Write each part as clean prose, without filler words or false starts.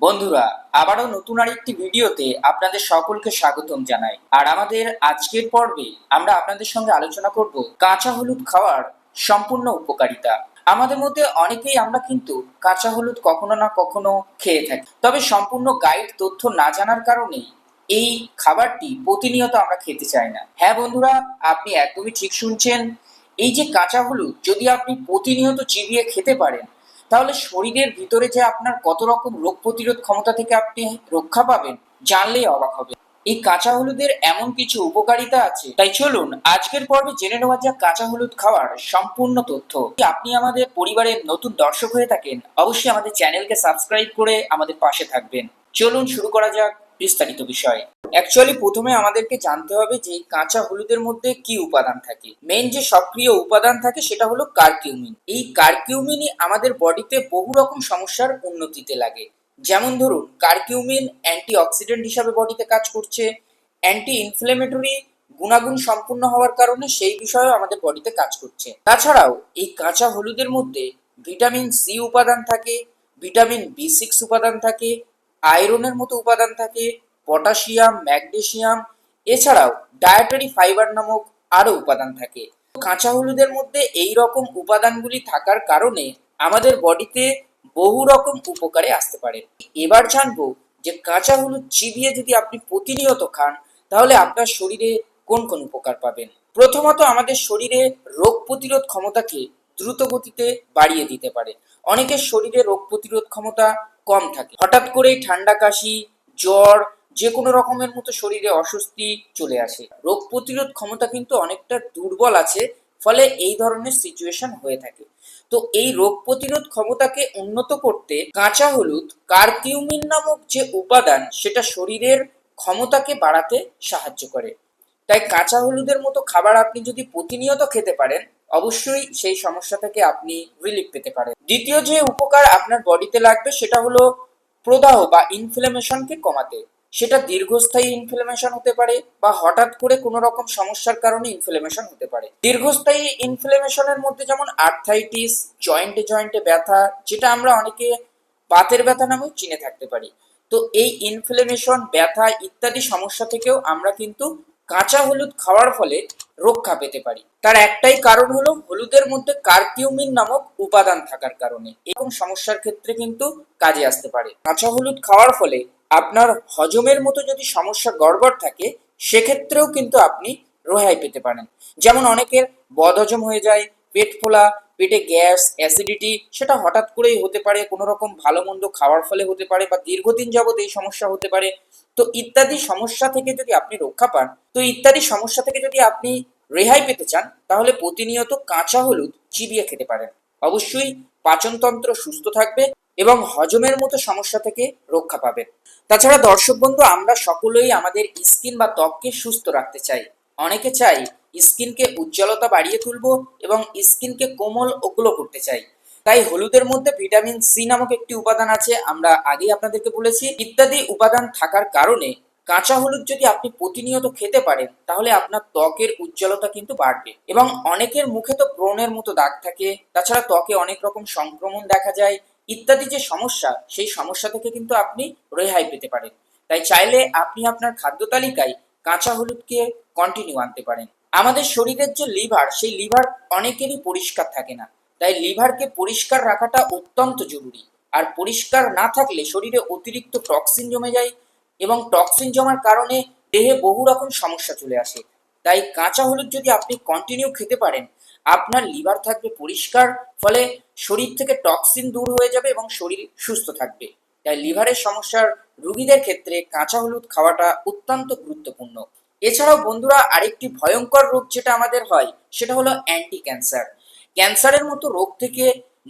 বন্ধুরা, আবারও নতুন আরেকটি ভিডিওতে আপনাদের সকলকে স্বাগতম জানাই। আর আমাদের আজকের পর্বে আমরা আপনাদের সঙ্গে আলোচনা করব কাঁচা হলুদ খাওয়ার সম্পূর্ণ উপকারিতা। আমাদের মধ্যে অনেকেই আমরা কিন্তু কাঁচা হলুদ কখনো না কখনো খেয়ে থাকি, তবে সম্পূর্ণ গাইড তথ্য না জানার কারণেই এই খাবারটি প্রতিনিয়ত আমরা খেতে চাই না। হ্যাঁ বন্ধুরা, আপনি একদমই ঠিক শুনছেন। এই যে কাঁচা হলুদ যদি আপনি প্রতিনিয়ত চিবিয়ে খেতে পারেন, তাহলে শরীরের ভিতরে যে আপনার কত রকম রোগ প্রতিরোধ ক্ষমতা থেকে আপনি রক্ষা পাবেন, জানলেই অবাক হবে। এই কাঁচা হলুদের এমন কিছু উপকারিতা আছে, তাই চলুন আজকের পর্বে জেনে নেওয়া যাক কাঁচা হলুদ খাওয়ার সম্পূর্ণ তথ্য। যদি আপনি আমাদের পরিবারের নতুন দর্শক হয়ে থাকেন, অবশ্যই আমাদের চ্যানেলকে সাবস্ক্রাইব করে আমাদের পাশে থাকবেন। চলুন শুরু করা যাক বিস্তারিত বিষয়। অ্যাকচুয়ালি প্রথমে আমাদেরকে জানতে হবে যে কাঁচা হলুদের মধ্যে কি উপাদান থাকে। মেন যে সক্রিয় উপাদান থাকে সেটা হলো কারকিউমিন। এই কারকিউমিনই আমাদের বডিতে বহু রকম সমস্যার উন্নতিতে লাগে। যেমন ধরুন, কারকিউমিন অ্যান্টি অক্সিডেন্ট হিসাবে বডিতে কাজ করছে, অ্যান্টি ইনফ্লেমেটরি গুণাগুণ সম্পূর্ণ হওয়ার কারণে সেই বিষয়েও আমাদের বডিতে কাজ করছে। তাছাড়াও এই কাঁচা হলুদের মধ্যে ভিটামিন সি উপাদান থাকে, ভিটামিন বি6 উপাদান থাকে, আয়রনের মতো উপাদান থাকে, পটাশিয়াম, ম্যাগনেসিয়াম, এছাড়াও ডায়েটারি ফাইবার নামক আরো উপাদান থাকে। কাঁচা হলুদের মধ্যে এই রকম উপাদানগুলি থাকার কারণে আমাদের বডিতে বহু রকম উপকারে আসতে পারে। এবার জানবো যে কাঁচা হলুদ চিবিয়ে যদি আপনি প্রতিনিয়ত খান, তাহলে আপনার শরীরে কোন কোন উপকার পাবেন। প্রথমত, আমাদের শরীরে রোগ প্রতিরোধ ক্ষমতাকে দ্রুত গতিতে বাড়িয়ে দিতে পারে। অনেকের শরীরে রোগ প্রতিরোধ ক্ষমতা কম থাকে, হঠাৎ করেই ঠান্ডা, কাশি, জ্বর, যে কোনো রকমের মতো শরীরে অস্বস্তি চলে আসে। রোগ প্রতিরোধ ক্ষমতা কিন্তু অনেকটা দুর্বল আছে, ফলে এই ধরনের সিচুয়েশন হয়ে থাকে। তো এই রোগ প্রতিরোধ ক্ষমতাকে উন্নত করতে কাঁচা হলুদ কারকিউমিন নামক যে উপাদান, সেটা শরীরের ক্ষমতাকে বাড়াতে সাহায্য করে। তাই কাঁচা হলুদের মতো খাবার আপনি যদি প্রতিনিয়ত খেতে পারেন, অবশ্যই সেই সমস্যা থেকে আপনি রিলিফ পেতে পারেন। দ্বিতীয় যে উপকার আপনার বডিতে লাগবে সেটা হলো প্রদাহ বা ইনফ্লেমেশনকে কমাতে। সেটা দীর্ঘস্থায়ী ইনফ্লেমেশন হতে পারে বা হঠাৎ করে কোনো রকম সমস্যার কারণে ইনফ্লেমেশন হতে পারে। দীর্ঘস্থায়ী ইনফ্লেমেশনের মধ্যে যেমন আর্থ্রাইটিস, জয়েন্টে জয়েন্টে ব্যথা, যেটা আমরা অনেকে বাতের ব্যথা নামেও চিনে থাকতে পারি। তো এই ইনফ্লেমেশন, ব্যথা ইত্যাদি সমস্যা থেকেও আমরা কিন্তু কাঁচা হলুদ খাওয়ার ফলে রক্ষা পেতে পারি। তার একটাই কারণ হলো হলুদের মধ্যে কারকিউমিন নামক উপাদান থাকার কারণে। এরকম সমস্যার ক্ষেত্রে কিন্তু কাজে আসতে পারে। কাঁচা হলুদ খাওয়ার ফলে আপনার হজমের মতো যদি সমস্যা গড়বড় থাকে, সেক্ষেত্রেও কিন্তু আপনি রেহাই পেতে পারেন। যেমন অনেকের বদহজম হয়ে যায়, পেট ফোলা, পেটে গ্যাস, অ্যাসিডিটি, সেটা হঠাৎ করেই হতে পারে, কোনো রকম ভালো মন্দ খাওয়ার ফলে হতে পারে, বা দীর্ঘদিন যাবত এই সমস্যা হতে পারে। তো ইত্যাদি সমস্যা থেকে যদি আপনি রক্ষা পান, তো ইত্যাদি সমস্যা থেকে যদি আপনি রেহাই পেতে চান, তাহলে প্রতিনিয়ত কাঁচা হলুদ চিবিয়ে খেতে পারেন। অবশ্যই পাচনতন্ত্র সুস্থ থাকবে এবং হজমের মতো সমস্যা থেকে রক্ষা পাবেন। তাছাড়া দর্শক বন্ধু, আমরা সকলেই আমাদের স্কিন বা ত্বককে সুস্থ রাখতে চাই। অনেকে চাই স্কিনকে উজ্জ্বলতা বাড়িয়ে তুলবো এবং স্কিনকে কোমল ও গ্লো করতে চাই। তাই হলুদের মধ্যে ভিটামিন সি নামক একটি উপাদান আছে, আমরা আগেই আপনাদেরকে বলেছি। ইত্যাদি উপাদান থাকার কারণে কাঁচা হলুদ যদি আপনি প্রতিনিয়ত খেতে পারেন, তাহলে আপনার ত্বকের উজ্জ্বলতা কিন্তু বাড়বে। এবং অনেকের মুখে তো ব্রণের মতো দাগ থাকে, তাছাড়া ত্বকে অনেক রকম সংক্রমণ দেখা যায়, ইত্যাদি যে সমস্যা, সেই সমস্যা থেকে কিন্তু আপনি রেহাই পেতে পারেন। তাই চাইলে আপনি আপনার খাদ্য তালিকায় কাঁচা হলুদকে কন্টিনিউ আনতে পারেন। আমাদের শরীরের যে লিভার, সেই লিভার অনেকেরই পরিষ্কার থাকে না। তাই লিভারকে পরিষ্কার রাখাটা অত্যন্ত জরুরি। আর পরিষ্কার না থাকলে শরীরে অতিরিক্ত টক্সিন জমে যায় এবং টক্সিন জমার কারণে দেহে বহু রকম সমস্যা চলে আসে। তাই কাঁচা হলুদ যদি আপনি কন্টিনিউ খেতে পারেন, আপনার লিভার থাকবে পরিষ্কার, ফলে শরীর থেকে টক্সিন দূর হয়ে যাবে এবং শরীর সুস্থ থাকবে। তাই লিভারের সমস্যার রোগীদের ক্ষেত্রে কাঁচা হলুদ খাওয়াটা অত্যন্ত গুরুত্বপূর্ণ। এছাড়াও বন্ধুরা, আরেকটি ভয়ঙ্কর রোগ যেটা আমাদের হয়, সেটা হলো অ্যান্টি ক্যান্সার। ক্যান্সারের মতো রোগ থেকে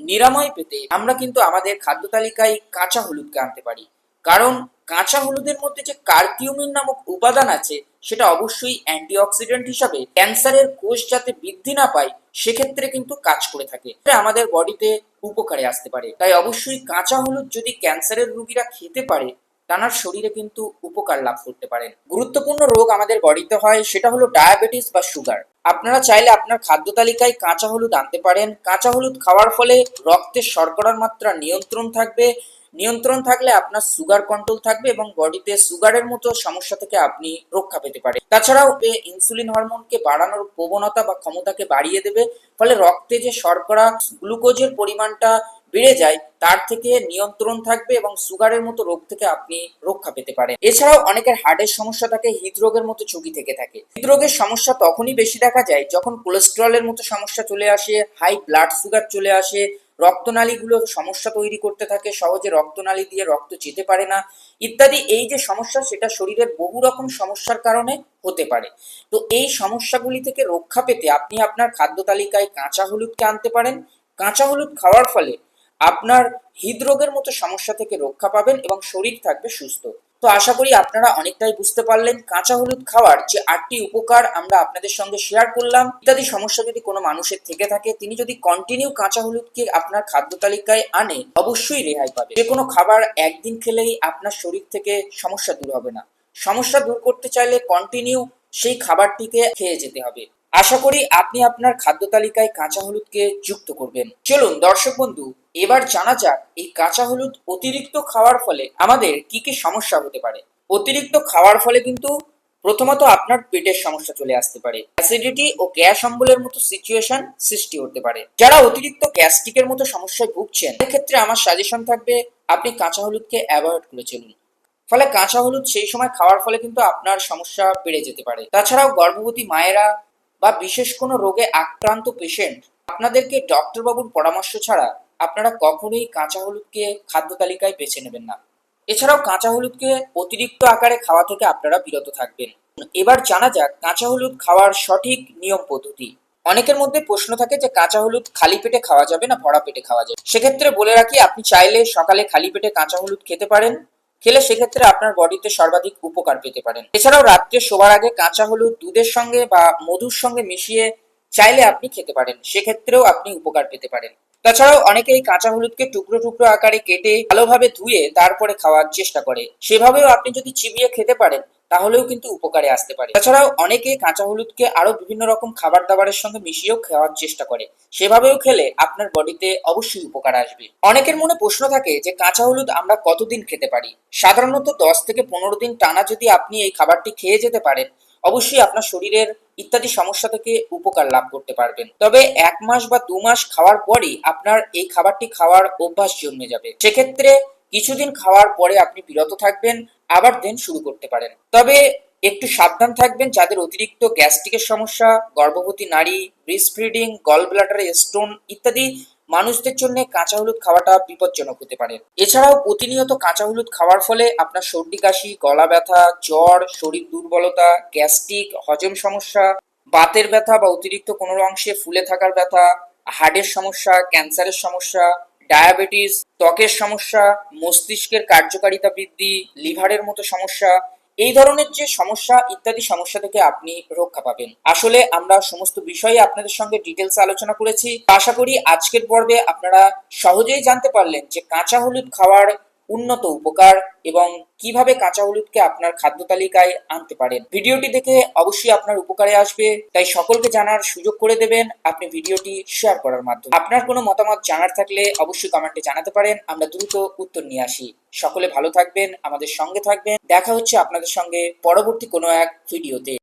নিরাময় পেতে আমরা কিন্তু আমাদের খাদ্য তালিকায় কাঁচা হলুদকে আনতে পারি। কারণ কাঁচা হলুদের মধ্যে যে কারকিউমিন নামক উপাদান আছে, সেটা অবশ্যই অ্যান্টিঅক্সিডেন্ট হিসাবে ক্যান্সারের কোষ যাতে বৃদ্ধি না পায়, সেক্ষেত্রে কিন্তু কাজ করে থাকে। এটা আমাদের বডিতে উপকারে আসতে পারে। তাই অবশ্যই কাঁচা হলুদ যদি ক্যান্সারের রোগীরা খেতে পারে, তার শরীরে কিন্তু উপকার লাভ করতে পারেন। গুরুত্বপূর্ণ রোগ আমাদের বডিতে হয়, সেটা হলো ডায়াবেটিস বা সুগার। আপনারা চাইলে আপনার খাদ্য তালিকায় কাঁচা হলুদ আনতে পারেন। কাঁচা হলুদ খাওয়ার ফলে রক্তের শর্করার মাত্রা নিয়ন্ত্রণ থাকবে। নিয়ন্ত্রণ থাকলে আপনার সুগার কন্ট্রোল থাকবে এবং বডিতে সুগারের মতো সমস্যা থেকে আপনি রক্ষা পেতে পারেন। তাছাড়াও ইনসুলিন হরমোনকে বাড়ানোর প্রবণতা বা ক্ষমতাকে বাড়িয়ে দেবে, ফলে রক্তে যে শর্করা গ্লুকোজের পরিমাণটা বেড়ে যায় তার থেকে নিয়ন্ত্রণ থাকবে এবং সুগারের মতো রোগ থেকে আপনি রক্ষা পেতে পারেন। এছাড়াও অনেকের হার্টের সমস্যা থাকে, হৃদরোগের মতো ঝুঁকি থেকে থাকে। হৃদরোগের সমস্যা তখনই বেশি দেখা যায় যখন কোলেস্টেরলের মতো সমস্যা চলে আসে, হাই ব্লাড সুগার চলে আসে, রক্তনালীগুলো সমস্যা তৈরি করতে থাকে, সহজে রক্তনালী দিয়ে রক্ত যেতে পারে না ইত্যাদি। এই যে সমস্যা, সেটা শরীরের বহু রকম সমস্যার কারণে হতে পারে। তো এই সমস্যাগুলি থেকে রক্ষা পেতে আপনি আপনার খাদ্য তালিকায় কাঁচা হলুদকে আনতে পারেন। কাঁচা হলুদ খাওয়ার ফলে আপনার হৃদরোগের মতো সমস্যা থেকে রক্ষা পাবেন এবং শরীর থাকবে সুস্থ। তো আশা করি আপনারা অনেকটাই বুঝতে পারলেন কাঁচা হলুদ খাওয়ার যে 8টি উপকার আমরা আপনাদের সঙ্গে শেয়ার করলাম। ইত্যাদি সমস্যা যদি কোনো মানুষের থেকে থাকে, তিনি যদি কন্টিনিউ কাঁচা হলুদকে আপনার খাদ্য তালিকায় আনে, অবশ্যই রেহাই পাবে। যে কোনো খাবার একদিন খেলেই আপনার শরীর থেকে সমস্যা দূর হবে না। সমস্যা দূর করতে চাইলে কন্টিনিউ সেই খাবারটিকে খেয়ে যেতে হবে। আশা করি আপনি আপনার খাদ্য তালিকায় কাঁচা হলুদকে যুক্ত করবেন। চলুন দর্শক বন্ধু, এবার জানা যাক এই কাঁচা হলুদ অতিরিক্ত খাওয়ার ফলে আমাদের কি কি সমস্যা হতে পারে। অতিরিক্ত খাওয়ার ফলে কিন্তু প্রথমত আপনার পেটের সমস্যা চলে আসতে পারে, অ্যাসিডিটি ও গ্যাস অম্বলের মতো সিচুয়েশন সৃষ্টি হতে পারে। যারা অতিরিক্ত গ্যাস্ট্রিকের মতো সমস্যায় ভুগছেন, সেক্ষেত্রে আমার সাজেশন থাকবে আপনি কাঁচা হলুদকে অ্যাভয়েড করে চলুন। ফলে কাঁচা হলুদ সেই সময় খাওয়ার ফলে কিন্তু আপনার সমস্যা বেড়ে যেতে পারে। তাছাড়াও গর্ভবতী মায়েরা বা বিশেষ কোনো রোগে আক্রান্ত পেশেন্ট, আপনাদেরকে ডক্টরবাবুর পরামর্শ ছাড়া আপনারা কখনোই কাঁচা হলুদকে খাদ্য তালিকায় বেছে নেবেন না। এছাড়াও কাঁচা হলুদকে অতিরিক্ত আকারে খাওয়া থেকে আপনারা বিরত থাকবেন। এবার জানা যাক কাঁচা হলুদ খাওয়ার সঠিক নিয়ম পদ্ধতি। অনেকের মধ্যে প্রশ্ন থাকে যে কাঁচা হলুদ খালি পেটে খাওয়া যাবে না ভরা পেটে খাওয়া যাবে। সেক্ষেত্রে বলে রাখি, আপনি চাইলে সকালে খালি পেটে কাঁচা হলুদ খেতে পারেন। খেলে সেক্ষেত্রে আপনার বডিতে সর্বাধিক উপকার পেতে পারেন। এছাড়াও রাত্রে শোবার আগে কাঁচা হলুদ দুধের সঙ্গে বা মধুর সঙ্গে মিশিয়ে চাইলে আপনি খেতে পারেন, সেক্ষেত্রেও আপনি উপকার পেতে পারেন। তাছাড়াও অনেকে এই কাঁচা হলুদকে টুকরো টুকরো আকারে কেটে ভালোভাবে ধুয়ে তারপরে খাওয়ার চেষ্টা করে। সেভাবেও আপনি যদি চিবিয়ে খেতে পারেন তাহলেও কিন্তু উপকারে আসতে পারে। তাছাড়াও অনেকে কাঁচা হলুদকে আরো বিভিন্ন রকম খাবার দাবারের সঙ্গে মিশিয়েও খাওয়ার চেষ্টা করে। সেভাবেও খেলে আপনার বডিতে অবশ্যই উপকার আসবে। অনেকের মনে প্রশ্ন থাকে যে কাঁচা হলুদ আমরা কতদিন খেতে পারি। সাধারণত 10 থেকে 15 দিন টানা যদি আপনি এই খাবারটি খেয়ে যেতে পারেন, অবশ্যই আপনার শরীরের ইত্যাদি সমস্যা থেকে উপকার লাভ করতে পারবেন। তবে 1 মাস বা 2 মাস খাওয়ার পরই আপনার এই খাবারটি খাওয়ার অভ্যাস জন্মে যাবে। সেক্ষেত্রে কিছুদিন খাওয়ার পরে আপনি বিরত থাকবেন, আবার দেন শুরু করতে পারেন। তবে একটু সাবধান থাকবেন যাদের অতিরিক্ত গ্যাস্ট্রিকের সমস্যা, গর্ভবতী নারী, ব্রেস্ট ফিডিং, গল ব্লাডারে স্টোন ইত্যাদি মানুষদের জন্য কাঁচা হলুদ খাওয়াটা বিপজ্জনক হতে পারে। এছাড়াও প্রতিনিয়ত কাঁচা হলুদ খাওয়ার ফলে আপনার সর্দি কাশি, গলা ব্যথা, জ্বর, শরীর দুর্বলতা, গ্যাস্ট্রিক, হজম সমস্যা, বাতের ব্যথা বা অতিরিক্ত কোনো অংশে ফুলে থাকার ব্যথা, হার্টের সমস্যা, ক্যান্সারের সমস্যা, ডায়াবেটিস, ত্বকের সমস্যা, মস্তিষ্কের কার্যকারিতা বৃদ্ধি, লিভারের মতো সমস্যা, এই ধরনের যে সমস্যা ইত্যাদি সমস্যা থেকে আপনি রক্ষা পাবেন। আসলে আমরা সমস্ত বিষয়ে আপনাদের সঙ্গে ডিটেলস আলোচনা করেছি। আশা করি আজকের পর্বে আপনারা সহজেই জানতে পারলেন যে কাঁচা হলুদ খাওয়ার উন্নত উপকার এবং কিভাবে কাঁচা হলুদকে আপনার খাদ্য তালিকায় আনতে পারেন। ভিডিওটি দেখে অবশ্যই আপনার উপকারে আসবে, তাই সকলকে জানার সুযোগ করে দেবেন আপনি ভিডিওটি শেয়ার করার মাধ্যমে। আপনার কোনো মতামত জানার থাকলে অবশ্যই কমেন্টে জানাতে পারেন, আমরা দ্রুত উত্তর নিয়ে আসি। সকলে ভালো থাকবেন, আমাদের সঙ্গে থাকবেন। দেখা হচ্ছে আপনাদের সঙ্গে পরবর্তী কোনো এক ভিডিওতে।